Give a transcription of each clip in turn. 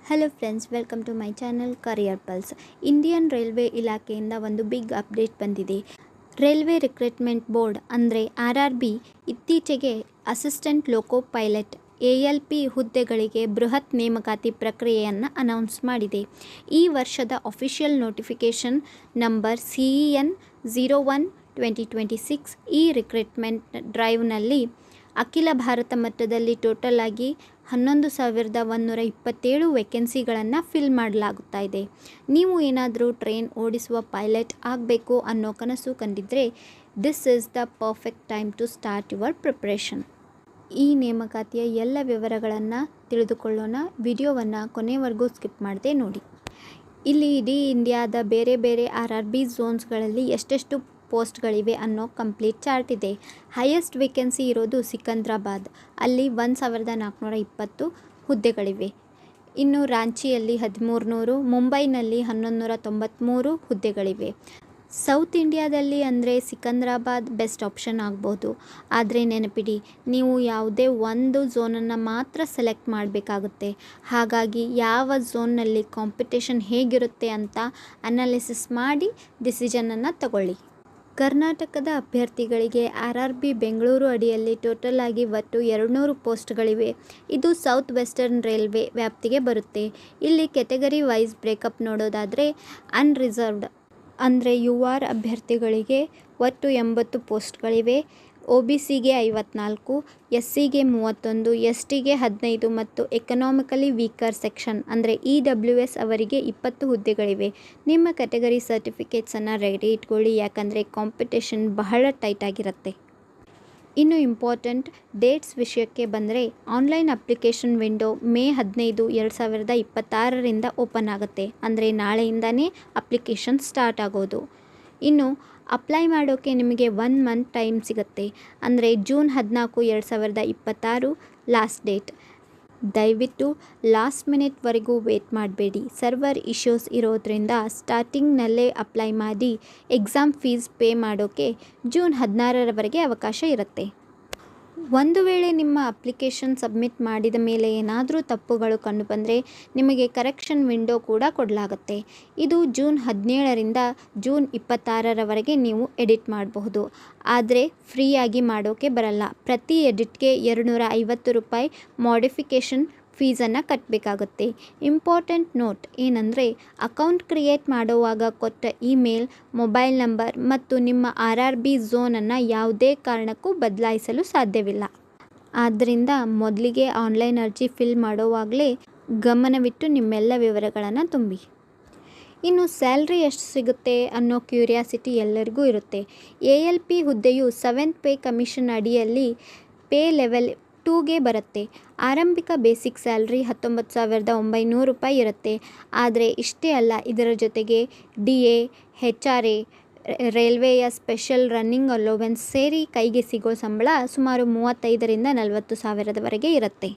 Hello friends, welcome to my channel Career Pulse. Indian railway ಇಲಾಖೆಯಿಂದ ಒಂದು big update ಬಂದಿದೆ. Railway recruitment board ಅಂದರೆ RRB ಇತ್ತೀಚೆಗೆ assistant loco pilot ALP ಹುದ್ದೆಗಳಿಗೆ ಬೃಹತ್ ನೇಮಕಾತಿ ಪ್ರಕ್ರಿಯೆಯನ್ನು ಅನೌನ್ಸ್ ಮಾಡಿದೆ. ಈ ವರ್ಷದ ಅಫಿಷಿಯಲ್ ನೋಟಿಫಿಕೇಷನ್ ನಂಬರ್ CEN 01/2026 ಈ ರಿಕ್ರೂಟ್ಮೆಂಟ್ ಡ್ರೈವ್ನಲ್ಲಿ ಅಖಿಲ ಭಾರತ ಮಟ್ಟದಲ್ಲಿ ಟೋಟಲ್ ಆಗಿ 11,127 ವೇಕೆನ್ಸಿಗಳನ್ನು ಫಿಲ್ ಮಾಡಲಾಗುತ್ತಾ ಇದೆ. ನೀವು ಏನಾದರೂ ಟ್ರೈನ್ ಓಡಿಸುವ ಪೈಲಟ್ ಆಗಬೇಕು ಅನ್ನೋ ಕನಸು ಕಂಡಿದ್ದರೆ this is the perfect time to start your preparation. ಈ ನೇಮಕಾತಿಯ ಎಲ್ಲ ವಿವರಗಳನ್ನು ತಿಳಿದುಕೊಳ್ಳೋಣ. ವಿಡಿಯೋವನ್ನು ಕೊನೆವರೆಗೂ ಸ್ಕಿಪ್ ಮಾಡದೆ ನೋಡಿ. ಇಲ್ಲಿ ಇಡೀ ಇಂಡಿಯಾದ ಬೇರೆ ಬೇರೆ RRB ಝೋನ್ಸ್ಗಳಲ್ಲಿ ಎಷ್ಟೆಷ್ಟು ಪೋಸ್ಟ್ಗಳಿವೆ ಅನ್ನೋ ಕಂಪ್ಲೀಟ್ ಚಾರ್ಟ್ ಇದೆ. ಹೈಯೆಸ್ಟ್ ವೇಕೆನ್ಸಿ ಇರೋದು ಸಿಕಂದ್ರಾಬಾದ್, ಅಲ್ಲಿ 1,420 ಹುದ್ದೆಗಳಿವೆ. ಇನ್ನು ರಾಂಚಿಯಲ್ಲಿ 1,300, ಮುಂಬೈನಲ್ಲಿ 1,193 ಹುದ್ದೆಗಳಿವೆ. ಸೌತ್ ಇಂಡಿಯಾದಲ್ಲಿ ಅಂದರೆ ಸಿಕಂದ್ರಾಬಾದ್ ಬೆಸ್ಟ್ ಆಪ್ಷನ್ ಆಗ್ಬೋದು. ಆದರೆ ನೆನಪಿಡಿ, ನೀವು ಯಾವುದೇ ಒಂದು ಝೋನನ್ನು ಮಾತ್ರ ಸೆಲೆಕ್ಟ್ ಮಾಡಬೇಕಾಗುತ್ತೆ. ಹಾಗಾಗಿ ಯಾವ ಝೋನ್ನಲ್ಲಿ ಕಾಂಪಿಟೇಷನ್ ಹೇಗಿರುತ್ತೆ ಅಂತ ಅನಾಲಿಸಿಸ್ ಮಾಡಿ ಡಿಸಿಷನನ್ನು ತಗೊಳ್ಳಿ. ಕರ್ನಾಟಕದ ಅಭ್ಯರ್ಥಿಗಳಿಗೆ RRB ಬೆಂಗಳೂರು ಅಡಿಯಲ್ಲಿ ಟೋಟಲ್ ಆಗಿ ಒಟ್ಟು 200 ಪೋಸ್ಟ್ಗಳಿವೆ. ಇದು ಸೌತ್ ವೆಸ್ಟರ್ನ್ ರೈಲ್ವೆ ವ್ಯಾಪ್ತಿಗೆ ಬರುತ್ತೆ. ಇಲ್ಲಿ ಕೆಟಗರಿ ವೈಸ್ ಬ್ರೇಕಪ್ ನೋಡೋದಾದರೆ ಅನ್ರಿಸರ್ವ್ಡ್ ಅಂದರೆ UR ಅಭ್ಯರ್ಥಿಗಳಿಗೆ ಒಟ್ಟು 80 ಪೋಸ್ಟ್ಗಳಿವೆ. OBCಗೆ 54, SCಗೆ 31, STಗೆ 15 ಮತ್ತು ಎಕನಾಮಿಕಲಿ ವೀಕರ್ ಸೆಕ್ಷನ್ ಅಂದರೆ EWS ಅವರಿಗೆ 20 ಹುದ್ದೆಗಳಿವೆ. ನಿಮ್ಮ ಕ್ಯಾಟಗರಿ ಸರ್ಟಿಫಿಕೇಟ್ಸನ್ನು ರೆಡಿ ಇಟ್ಕೊಳ್ಳಿ, ಯಾಕಂದರೆ ಕಾಂಪಿಟೇಷನ್ ಬಹಳ ಟೈಟ್ ಆಗಿರುತ್ತೆ. ಇನ್ನು ಇಂಪಾರ್ಟೆಂಟ್ ಡೇಟ್ಸ್ ವಿಷಯಕ್ಕೆ ಬಂದರೆ online application window May 15, 2026 open ಆಗುತ್ತೆ. ಅಂದರೆ ನಾಳೆಯಿಂದನೇ ಅಪ್ಲಿಕೇಶನ್ ಸ್ಟಾರ್ಟ್ ಆಗೋದು. ಇನ್ನು ಅಪ್ಲೈ ಮಾಡೋಕ್ಕೆ ನಿಮಗೆ 1 ಮಂತ್ ಟೈಮ್ ಸಿಗುತ್ತೆ. ಅಂದರೆ ಜೂನ್ 14, 2026 ಲಾಸ್ಟ್ ಡೇಟ್. ದಯವಿಟ್ಟು ಲಾಸ್ಟ್ ಮಿನಿಟ್ವರೆಗೂ ವೇಟ್ ಮಾಡಬೇಡಿ. ಸರ್ವರ್ ಇಶ್ಯೂಸ್ ಇರೋದ್ರಿಂದ ಸ್ಟಾರ್ಟಿಂಗ್ನಲ್ಲೇ ಅಪ್ಲೈ ಮಾಡಿ ಎಕ್ಸಾಮ್ ಫೀಸ್ ಪೇ ಮಾಡೋಕ್ಕೆ ಜೂನ್ 16ರವರೆಗೆ ಅವಕಾಶ ಇರುತ್ತೆ. ಒಂದು ವೇಳೆ ನಿಮ್ಮ ಅಪ್ಲಿಕೇಶನ್ ಸಬ್ಮಿಟ್ ಮಾಡಿದ ಮೇಲೆ ಏನಾದರೂ ತಪ್ಪುಗಳು ಕಂಡುಬಂದರೆ ನಿಮಗೆ ಕರೆಕ್ಷನ್ ವಿಂಡೋ ಕೂಡ ಕೊಡಲಾಗುತ್ತೆ. ಇದು ಜೂನ್ 17ರಿಂದ ಜೂನ್ 26ರವರೆಗೆ ನೀವು ಎಡಿಟ್ ಮಾಡಬಹುದು. ಆದರೆ ಫ್ರೀಯಾಗಿ ಮಾಡೋಕ್ಕೆ ಬರಲ್ಲ. ಪ್ರತಿ ಎಡಿಟ್ಗೆ 250 ರೂಪಾಯಿ ಮಾಡಿಫಿಕೇಷನ್ ಫೀಸನ್ನು ಕಟ್ಟಬೇಕಾಗುತ್ತೆ. ಇಂಪಾರ್ಟೆಂಟ್ ನೋಟ್ ಏನಂದರೆ ಅಕೌಂಟ್ ಕ್ರಿಯೇಟ್ ಮಾಡುವಾಗ ಕೊಟ್ಟ ಇಮೇಲ್, ಮೊಬೈಲ್ ನಂಬರ್ ಮತ್ತು ನಿಮ್ಮ RRB ಝೋನನ್ನು ಯಾವುದೇ ಕಾರಣಕ್ಕೂ ಬದಲಾಯಿಸಲು ಸಾಧ್ಯವಿಲ್ಲ. ಆದ್ದರಿಂದ ಮೊದಲಿಗೆ ಆನ್ಲೈನ್ ಅರ್ಜಿ ಫಿಲ್ ಮಾಡುವಾಗಲೇ ಗಮನವಿಟ್ಟು ನಿಮ್ಮೆಲ್ಲ ವಿವರಗಳನ್ನು ತುಂಬಿ. ಇನ್ನು ಸ್ಯಾಲ್ರಿ ಎಷ್ಟು ಸಿಗುತ್ತೆ ಅನ್ನೋ ಕ್ಯೂರಿಯಾಸಿಟಿ ಎಲ್ಲರಿಗೂ ಇರುತ್ತೆ. ALP ಹುದ್ದೆಯು 7th ಪೇ ಕಮಿಷನ್ ಅಡಿಯಲ್ಲಿ ಪೇ ಲೆವೆಲ್ 2ಗೆ ಬರುತ್ತೆ. ಆರಂಭಿಕ ಬೇಸಿಕ್ ಸ್ಯಾಲ್ರಿ 19,900 ರೂಪಾಯಿ ಇರುತ್ತೆ. ಆದರೆ ಇಷ್ಟೇ ಅಲ್ಲ, ಇದರ ಜೊತೆಗೆ DA, HRA, ರೈಲ್ವೆಯ ಸ್ಪೆಷಲ್ ರನ್ನಿಂಗ್ ಅಲೋವೆನ್ಸ್ ಸೇರಿ ಕೈಗೆ ಸಿಗೋ ಸಂಬಳ ಸುಮಾರು 35,000ರಿಂದ 40,000ವರೆಗೆ ಇರುತ್ತೆ.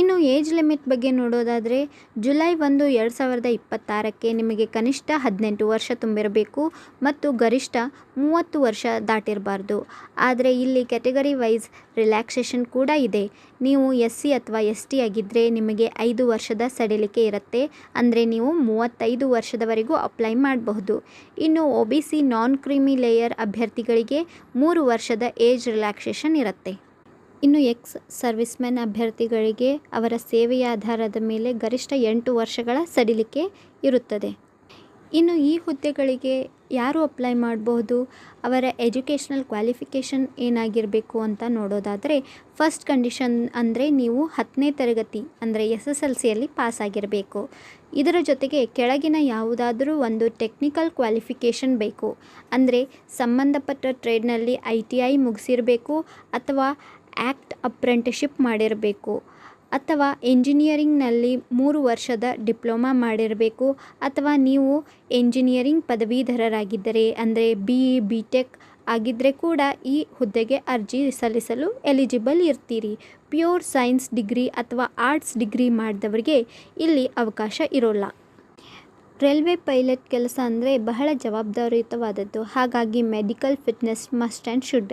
ಇನ್ನು ಏಜ್ ಲಿಮಿಟ್ ಬಗ್ಗೆ ನೋಡೋದಾದರೆ ಜುಲೈ 1, 2026ಕ್ಕೆ ನಿಮಗೆ ಕನಿಷ್ಠ 18 ವರ್ಷ ತುಂಬಿರಬೇಕು ಮತ್ತು ಗರಿಷ್ಠ 30 ವರ್ಷ ದಾಟಿರಬಾರ್ದು. ಆದರೆ ಇಲ್ಲಿ ಕ್ಯಾಟಗರಿ ವೈಸ್ ರಿಲ್ಯಾಕ್ಸೇಷನ್ ಕೂಡ ಇದೆ. ನೀವು SC ಅಥವಾ ST ಆಗಿದ್ದರೆ ನಿಮಗೆ 5 ವರ್ಷದ ಸಡಿಲಿಕೆ ಇರುತ್ತೆ. ಅಂದರೆ ನೀವು 35 ವರ್ಷದವರೆಗೂ ಅಪ್ಲೈ ಮಾಡಬಹುದು. ಇನ್ನು OBC ನಾನ್ ಕ್ರೀಮಿ ಲೇಯರ್ ಅಭ್ಯರ್ಥಿಗಳಿಗೆ 3 ವರ್ಷದ ಏಜ್ ರಿಲ್ಯಾಕ್ಸೇಷನ್ ಇರುತ್ತೆ. ಇನ್ನು ಎಕ್ಸ್ ಸರ್ವಿಸ್ಮೆನ್ ಅಭ್ಯರ್ಥಿಗಳಿಗೆ ಅವರ ಸೇವೆಯ ಆಧಾರದ ಮೇಲೆ ಗರಿಷ್ಠ 8 ವರ್ಷಗಳ ಸಡಿಲಿಕೆ ಇರುತ್ತದೆ. ಇನ್ನು ಈ ಹುದ್ದೆಗಳಿಗೆ ಯಾರು ಅಪ್ಲೈ ಮಾಡಬಹುದು, ಅವರ ಎಜುಕೇಷನಲ್ ಕ್ವಾಲಿಫಿಕೇಷನ್ ಏನಾಗಿರಬೇಕು ಅಂತ ನೋಡೋದಾದರೆ ಫಸ್ಟ್ ಕಂಡೀಷನ್ ಅಂದರೆ ನೀವು 10ನೇ ತರಗತಿ ಅಂದರೆ SSLCಯಲ್ಲಿ ಪಾಸ್ ಆಗಿರಬೇಕು. ಇದರ ಜೊತೆಗೆ ಕೆಳಗಿನ ಯಾವುದಾದರೂ ಒಂದು ಟೆಕ್ನಿಕಲ್ ಕ್ವಾಲಿಫಿಕೇಷನ್ ಬೇಕು. ಅಂದರೆ ಸಂಬಂಧಪಟ್ಟ ಟ್ರೇಡ್ನಲ್ಲಿ ITI ಮುಗಿಸಿರಬೇಕು ಅಥವಾ ಆ್ಯಕ್ಟ್ ಅಪ್ರೆಂಟಿಶಿಪ್ ಮಾಡಿರಬೇಕು ಅಥವಾ ಎಂಜಿನಿಯರಿಂಗ್ನಲ್ಲಿ 3 ವರ್ಷದ ಡಿಪ್ಲೊಮಾ ಮಾಡಿರಬೇಕು ಅಥವಾ ನೀವು ಎಂಜಿನಿಯರಿಂಗ್ ಪದವೀಧರರಾಗಿದ್ದರೆ ಅಂದರೆ BE, BTech ಆಗಿದ್ದರೆ ಕೂಡ ಈ ಹುದ್ದೆಗೆ ಅರ್ಜಿ ಸಲ್ಲಿಸಲು ಎಲಿಜಿಬಲ್ ಇರ್ತೀರಿ. ಪ್ಯೂರ್ ಸೈನ್ಸ್ ಡಿಗ್ರಿ ಅಥವಾ ಆರ್ಟ್ಸ್ ಡಿಗ್ರಿ ಮಾಡಿದವರಿಗೆ ಇಲ್ಲಿ ಅವಕಾಶ ಇರೋಲ್ಲ. ರೈಲ್ವೆ ಪೈಲಟ್ ಕೆಲಸ ಅಂದರೆ ಬಹಳ ಜವಾಬ್ದಾರಿಯುತವಾದದ್ದು. ಹಾಗಾಗಿ medical fitness must and should.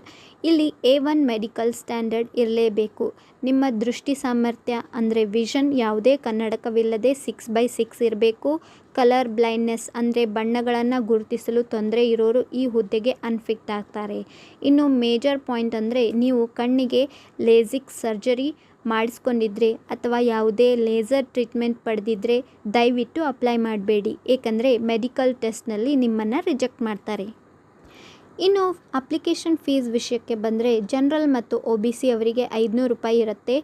ಇಲ್ಲಿ A1 ಮೆಡಿಕಲ್ ಸ್ಟ್ಯಾಂಡರ್ಡ್ ಇರಲೇಬೇಕು. ನಿಮ್ಮ ದೃಷ್ಟಿ ಸಾಮರ್ಥ್ಯ ಅಂದರೆ ವಿಷನ್ ಯಾವುದೇ ಕನ್ನಡಕವಿಲ್ಲದೆ 6/6 ಇರಬೇಕು. ಕಲರ್ ಬ್ಲೈಂಡ್ನೆಸ್ ಅಂದರೆ ಬಣ್ಣಗಳನ್ನು ಗುರುತಿಸಲು ತೊಂದರೆ ಇರೋರು ಈ ಹುದ್ದೆಗೆ ಅನ್ಫಿಟ್ ಆಗ್ತಾರೆ. ಇನ್ನು ಮೇಜರ್ ಪಾಯಿಂಟ್ ಅಂದರೆ ನೀವು ಕಣ್ಣಿಗೆ ಲೇಸಿಕ್ ಸರ್ಜರಿ ಮಾಡಿಸ್ಕೊಂಡಿದ್ರೆ ಅಥವಾ ಯಾವುದೇ ಲೇಸರ್ ಟ್ರೀಟ್ಮೆಂಟ್ ಪಡೆದಿದ್ದರೆ ದಯವಿಟ್ಟು ಅಪ್ಲೈ ಮಾಡಬೇಡಿ, ಏಕೆಂದರೆ ಮೆಡಿಕಲ್ ಟೆಸ್ಟ್ನಲ್ಲಿ ನಿಮ್ಮನ್ನು ರಿಜೆಕ್ಟ್ ಮಾಡ್ತಾರೆ. ಇನ್ನು ಅಪ್ಲಿಕೇಶನ್ ಫೀಸ್ ವಿಷಯಕ್ಕೆ ಬಂದರೆ ಜನರಲ್ ಮತ್ತು OBC ಅವರಿಗೆ 500 ರೂಪಾಯಿ ಇರುತ್ತೆ.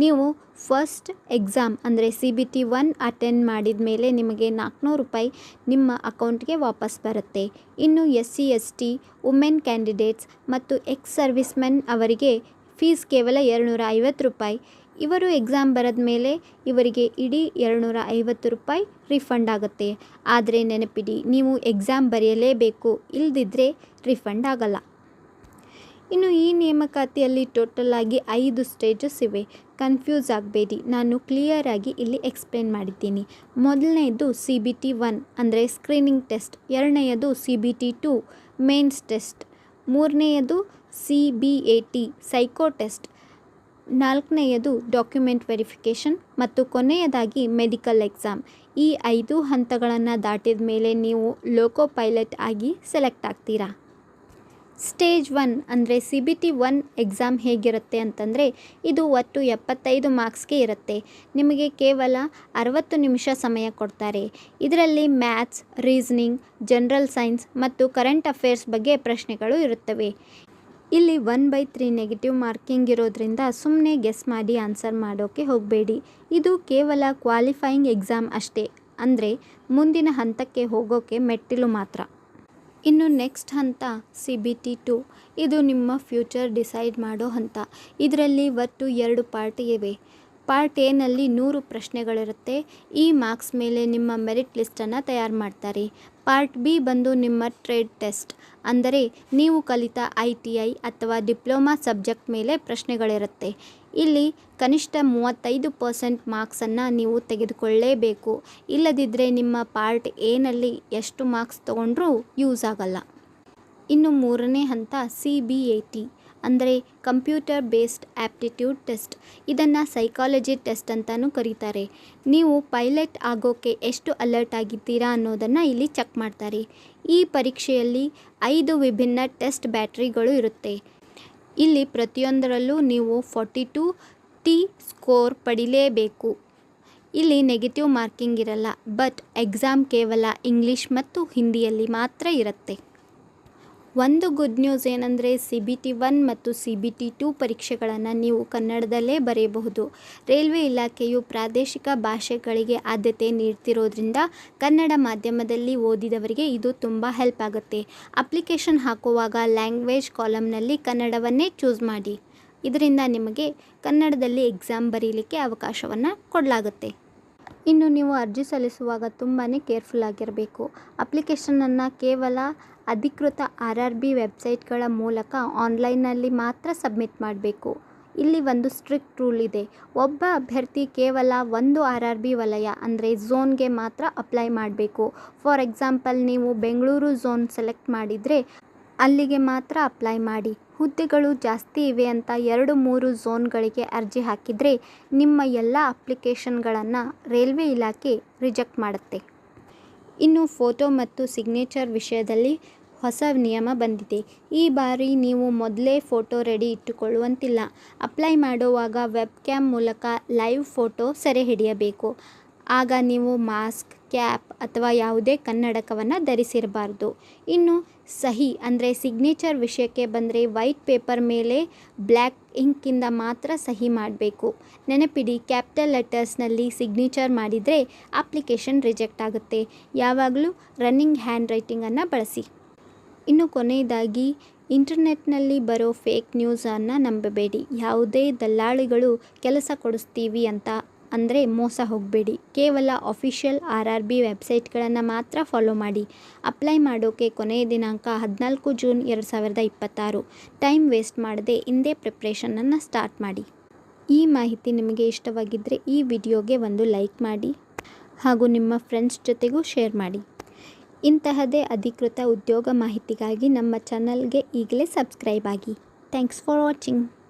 ನೀವು ಫಸ್ಟ್ ಎಕ್ಸಾಮ್ ಅಂದರೆ CBT 1 ಅಟೆಂಡ್ ಮಾಡಿದ ಮೇಲೆ ನಿಮಗೆ 400 ರೂಪಾಯಿ ನಿಮ್ಮ ಅಕೌಂಟ್ಗೆ ವಾಪಸ್ ಬರುತ್ತೆ. ಇನ್ನು SC ST ವುಮೆನ್ ಕ್ಯಾಂಡಿಡೇಟ್ಸ್ ಮತ್ತು ಎಕ್ಸ್ ಸರ್ವಿಸ್ಮೆನ್ ಅವರಿಗೆ ಫೀಸ್ ಕೇವಲ 250 ರೂಪಾಯಿ. ಇವರು ಎಕ್ಸಾಮ್ ಬರೆದ ಮೇಲೆ ಇವರಿಗೆ ಇಡೀ 250 ರೂಪಾಯಿ ರಿಫಂಡ್ ಆಗುತ್ತೆ. ಆದರೆ ನೆನಪಿಡಿ, ನೀವು ಎಕ್ಸಾಮ್ ಬರೆಯಲೇಬೇಕು, ಇಲ್ಲದಿದ್ದರೆ ರಿಫಂಡ್ ಆಗಲ್ಲ. ಇನ್ನು ಈ ನೇಮಕಾತಿಯಲ್ಲಿ ಟೋಟಲ್ ಆಗಿ 5 ಸ್ಟೇಜಸ್ ಇವೆ. ಕನ್ಫ್ಯೂಸ್ ಆಗಬೇಡಿ, ನಾನು ಕ್ಲಿಯರಾಗಿ ಇಲ್ಲಿ ಎಕ್ಸ್ಪ್ಲೇನ್ ಮಾಡಿದ್ದೀನಿ. ಮೊದಲನೆಯದು CBT 1 ಅಂದರೆ ಸ್ಕ್ರೀನಿಂಗ್ ಟೆಸ್ಟ್, ಎರಡನೆಯದು CBT 2 ಮೇನ್ಸ್ ಟೆಸ್ಟ್, ಮೂರನೆಯದು CBAT ಸೈಕೋ ಟೆಸ್ಟ್, ನಾಲ್ಕನೆಯದು ಡಾಕ್ಯುಮೆಂಟ್ ವೆರಿಫಿಕೇಷನ್ ಮತ್ತು ಕೊನೆಯದಾಗಿ ಮೆಡಿಕಲ್ ಎಕ್ಸಾಮ್. ಈ 5 ಹಂತಗಳನ್ನು ದಾಟಿದ ಮೇಲೆ ನೀವು ಲೋಕೋ ಪೈಲಟ್ ಆಗಿ ಸೆಲೆಕ್ಟ್ ಆಗ್ತೀರಾ. ಸ್ಟೇಜ್ 1 ಅಂದರೆ CBT 1 ಎಕ್ಸಾಮ್ ಹೇಗಿರುತ್ತೆ ಅಂತಂದರೆ ಇದು ಒಟ್ಟು 75 ಮಾರ್ಕ್ಸ್ಗೆ ಇರುತ್ತೆ. ನಿಮಗೆ ಕೇವಲ 60 ನಿಮಿಷ ಸಮಯ ಕೊಡ್ತಾರೆ. ಇದರಲ್ಲಿ ಮ್ಯಾಥ್ಸ್, ರೀಸನಿಂಗ್, ಜನರಲ್ ಸೈನ್ಸ್ ಮತ್ತು ಕರೆಂಟ್ ಅಫೇರ್ಸ್ ಬಗ್ಗೆ ಪ್ರಶ್ನೆಗಳು ಇರುತ್ತವೆ. ಇಲ್ಲಿ 1/3 ನೆಗೆಟಿವ್ ಮಾರ್ಕಿಂಗ್ ಇರೋದ್ರಿಂದ ಸುಮ್ಮನೆ ಗೆಸ್ ಮಾಡಿ ಆನ್ಸರ್ ಮಾಡೋಕ್ಕೆ ಹೋಗಬೇಡಿ. ಇದು ಕೇವಲ ಕ್ವಾಲಿಫೈಯಿಂಗ್ ಎಕ್ಸಾಮ್ ಅಷ್ಟೇ, ಅಂದರೆ ಮುಂದಿನ ಹಂತಕ್ಕೆ ಹೋಗೋಕ್ಕೆ ಮೆಟ್ಟಿಲು ಮಾತ್ರ. ಇನ್ನು ನೆಕ್ಸ್ಟ್ ಹಂತ CBT 2. ಇದು ನಿಮ್ಮ ಫ್ಯೂಚರ್ ಡಿಸೈಡ್ ಮಾಡೋ ಹಂತ. ಇದರಲ್ಲಿ ಒಟ್ಟು 2 ಪಾರ್ಟ್ ಇವೆ. ಪಾರ್ಟ್ ಎನಲ್ಲಿ 100 ಪ್ರಶ್ನೆಗಳಿರುತ್ತೆ. ಈ ಮಾರ್ಕ್ಸ್ ಮೇಲೆ ನಿಮ್ಮ ಮೆರಿಟ್ ಲಿಸ್ಟನ್ನು ತಯಾರು ಮಾಡ್ತಾರೆ. ಪಾರ್ಟ್ ಬಿ ಬಂದು ನಿಮ್ಮ ಟ್ರೇಡ್ ಟೆಸ್ಟ್, ಅಂದರೆ ನೀವು ಕಲಿತ ITI ಅಥವಾ ಡಿಪ್ಲೊಮಾ ಸಬ್ಜೆಕ್ಟ್ ಮೇಲೆ ಪ್ರಶ್ನೆಗಳಿರುತ್ತೆ. ಇಲ್ಲಿ ಕನಿಷ್ಠ 35% ಮಾರ್ಕ್ಸನ್ನು ನೀವು ತೆಗೆದುಕೊಳ್ಳಲೇಬೇಕು. ಇಲ್ಲದಿದ್ದರೆ ನಿಮ್ಮ ಪಾರ್ಟ್ ಎನಲ್ಲಿ ಎಷ್ಟು ಮಾರ್ಕ್ಸ್ ತೊಗೊಂಡ್ರೂ ಯೂಸ್ ಆಗಲ್ಲ. ಇನ್ನು ಮೂರನೇ ಹಂತ CBAT ಅಂದರೆ ಕಂಪ್ಯೂಟರ್ ಬೇಸ್ಡ್ ಆಪ್ಟಿಟ್ಯೂಡ್ ಟೆಸ್ಟ್. ಇದನ್ನು ಸೈಕಾಲಜಿ ಟೆಸ್ಟ್ ಅಂತಲೂ ಕರೀತಾರೆ. ನೀವು ಪೈಲಟ್ ಆಗೋಕ್ಕೆ ಎಷ್ಟು ಅಲರ್ಟ್ ಆಗಿದ್ದೀರಾ ಅನ್ನೋದನ್ನು ಇಲ್ಲಿ ಚೆಕ್ ಮಾಡ್ತಾರೆ. ಈ ಪರೀಕ್ಷೆಯಲ್ಲಿ 5 ವಿಭಿನ್ನ ಟೆಸ್ಟ್ ಬ್ಯಾಟ್ರಿಗಳು ಇರುತ್ತೆ. ಇಲ್ಲಿ ಪ್ರತಿಯೊಂದರಲ್ಲೂ ನೀವು 42T ಸ್ಕೋರ್ ಪಡಿಲೇಬೇಕು. ಇಲ್ಲಿ ನೆಗೆಟಿವ್ ಮಾರ್ಕಿಂಗ್ ಇರಲ್ಲ, ಬಟ್ ಎಕ್ಸಾಮ್ ಕೇವಲ ಇಂಗ್ಲೀಷ್ ಮತ್ತು ಹಿಂದಿಯಲ್ಲಿ ಮಾತ್ರ ಇರುತ್ತೆ. ಒಂದು ಗುಡ್ ನ್ಯೂಸ್ ಏನಂದರೆ CBT 1 ಮತ್ತು CBT 2 ಪರೀಕ್ಷೆಗಳನ್ನು ನೀವು ಕನ್ನಡದಲ್ಲೇ ಬರೆಯಬಹುದು. ರೈಲ್ವೆ ಇಲಾಖೆಯು ಪ್ರಾದೇಶಿಕ ಭಾಷೆಗಳಿಗೆ ಆದ್ಯತೆ ನೀಡ್ತಿರೋದ್ರಿಂದ ಕನ್ನಡ ಮಾಧ್ಯಮದಲ್ಲಿ ಓದಿದವರಿಗೆ ಇದು ತುಂಬ ಹೆಲ್ಪ್ ಆಗುತ್ತೆ. ಅಪ್ಲಿಕೇಶನ್ ಹಾಕುವಾಗ ಲ್ಯಾಂಗ್ವೇಜ್ ಕಾಲಮ್ನಲ್ಲಿ ಕನ್ನಡವನ್ನೇ ಚೂಸ್ ಮಾಡಿ. ಇದರಿಂದ ನಿಮಗೆ ಕನ್ನಡದಲ್ಲಿ ಎಕ್ಸಾಮ್ ಬರೀಲಿಕ್ಕೆ ಅವಕಾಶವನ್ನು ಕೊಡಲಾಗುತ್ತೆ. ಇನ್ನು ನೀವು ಅರ್ಜಿ ಸಲ್ಲಿಸುವಾಗ ತುಂಬಾ ಕೇರ್ಫುಲ್ ಆಗಿರಬೇಕು. ಅಪ್ಲಿಕೇಶನನ್ನು ಕೇವಲ ಅಧಿಕೃತ RRB ವೆಬ್ಸೈಟ್ಗಳ ಮೂಲಕ ಆನ್ಲೈನ್ನಲ್ಲಿ ಮಾತ್ರ ಸಬ್ಮಿಟ್ ಮಾಡಬೇಕು. ಇಲ್ಲಿ ಒಂದು ಸ್ಟ್ರಿಕ್ಟ್ ರೂಲ್ ಇದೆ. ಒಬ್ಬ ಅಭ್ಯರ್ಥಿ ಕೇವಲ ಒಂದು RRB ವಲಯ ಅಂದರೆ ಝೋನ್ಗೆ ಮಾತ್ರ ಅಪ್ಲೈ ಮಾಡಬೇಕು. ಫಾರ್ ಎಕ್ಸಾಂಪಲ್, ನೀವು ಬೆಂಗಳೂರು ಝೋನ್ ಸೆಲೆಕ್ಟ್ ಮಾಡಿದರೆ ಅಲ್ಲಿಗೆ ಮಾತ್ರ ಅಪ್ಲೈ ಮಾಡಿ. ಹುದ್ದೆಗಳು ಜಾಸ್ತಿ ಇವೆ ಅಂತ 2-3 ಝೋನ್ಗಳಿಗೆ ಅರ್ಜಿ ಹಾಕಿದರೆ ನಿಮ್ಮ ಎಲ್ಲ ಅಪ್ಲಿಕೇಶನ್ಗಳನ್ನು ರೈಲ್ವೆ ಇಲಾಖೆ ರಿಜೆಕ್ಟ್ ಮಾಡುತ್ತೆ. ಇನ್ನು ಫೋಟೋ ಮತ್ತು ಸಿಗ್ನೇಚರ್ ವಿಷಯದಲ್ಲಿ ಹೊಸ ನಿಯಮ ಬಂದಿದೆ. ಈ ಬಾರಿ ನೀವು ಮೊದಲೇ ಫೋಟೋ ರೆಡಿ ಇಟ್ಟುಕೊಳ್ಳುವಂತಿಲ್ಲ. ಅಪ್ಲೈ ಮಾಡುವಾಗ ವೆಬ್ ಕ್ಯಾಮ್ ಮೂಲಕ ಲೈವ್ ಫೋಟೋ ಸೆರೆ ಹಿಡಿಯಬೇಕು. ಆಗ ನೀವು ಮಾಸ್ಕ್, ಕ್ಯಾಪ್ ಅಥವಾ ಯಾವುದೇ ಕನ್ನಡಕವನ್ನು ಧರಿಸಿರಬಾರ್ದು. ಇನ್ನು ಸಹಿ ಅಂದರೆ ಸಿಗ್ನೇಚರ್ ವಿಷಯಕ್ಕೆ ಬಂದರೆ ವೈಟ್ ಪೇಪರ್ ಮೇಲೆ ಬ್ಲ್ಯಾಕ್ ಇಂಕಿಂದ ಮಾತ್ರ ಸಹಿ ಮಾಡಬೇಕು. ನೆನಪಿಡಿ, ಕ್ಯಾಪಿಟಲ್ ಲೆಟರ್ಸ್ನಲ್ಲಿ ಸಿಗ್ನೇಚರ್ ಮಾಡಿದರೆ ಅಪ್ಲಿಕೇಶನ್ ರಿಜೆಕ್ಟ್ ಆಗುತ್ತೆ. ಯಾವಾಗಲೂ ರನ್ನಿಂಗ್ ಹ್ಯಾಂಡ್ ರೈಟಿಂಗನ್ನು ಬಳಸಿ. ಇನ್ನು ಕೊನೆಯದಾಗಿ, ಇಂಟರ್ನೆಟ್ನಲ್ಲಿ ಬರೋ ಫೇಕ್ ನ್ಯೂಸನ್ನು ನಂಬಬೇಡಿ. ಯಾವುದೇ ದಲ್ಲಾಳಿಗಳು ಕೆಲಸ ಕೊಡಿಸ್ತೀವಿ ಅಂತ ಅಂದರೆ ಮೋಸ ಹೋಗಬೇಡಿ. ಕೇವಲ ಅಫಿಷಿಯಲ್ RRB ವೆಬ್ಸೈಟ್ಗಳನ್ನು ಮಾತ್ರ ಫಾಲೋ ಮಾಡಿ. ಅಪ್ಲೈ ಮಾಡೋಕ್ಕೆ ಕೊನೆಯ ದಿನಾಂಕ 14 ಜೂನ್ 2026. ಟೈಮ್ ವೇಸ್ಟ್ ಮಾಡದೆ ಇಂದೇ ಪ್ರಿಪ್ರೇಷನನ್ನು ಸ್ಟಾರ್ಟ್ ಮಾಡಿ. ಈ ಮಾಹಿತಿ ನಿಮಗೆ ಇಷ್ಟವಾಗಿದ್ದರೆ ಈ ವಿಡಿಯೋಗೆ ಒಂದು ಲೈಕ್ ಮಾಡಿ. ಹಾಗೂ ನಿಮ್ಮ ಫ್ರೆಂಡ್ಸ್ ಜೊತೆಗೂ ಶೇರ್ ಮಾಡಿ. ಇಂತಹದೇ ಅಧಿಕೃತ ಉದ್ಯೋಗ ಮಾಹಿತಿಗಾಗಿ ನಮ್ಮ ಚಾನಲ್ಗೆ ಈಗಲೇ ಸಬ್ಸ್ಕ್ರೈಬ್ ಆಗಿ. Thanks for watching.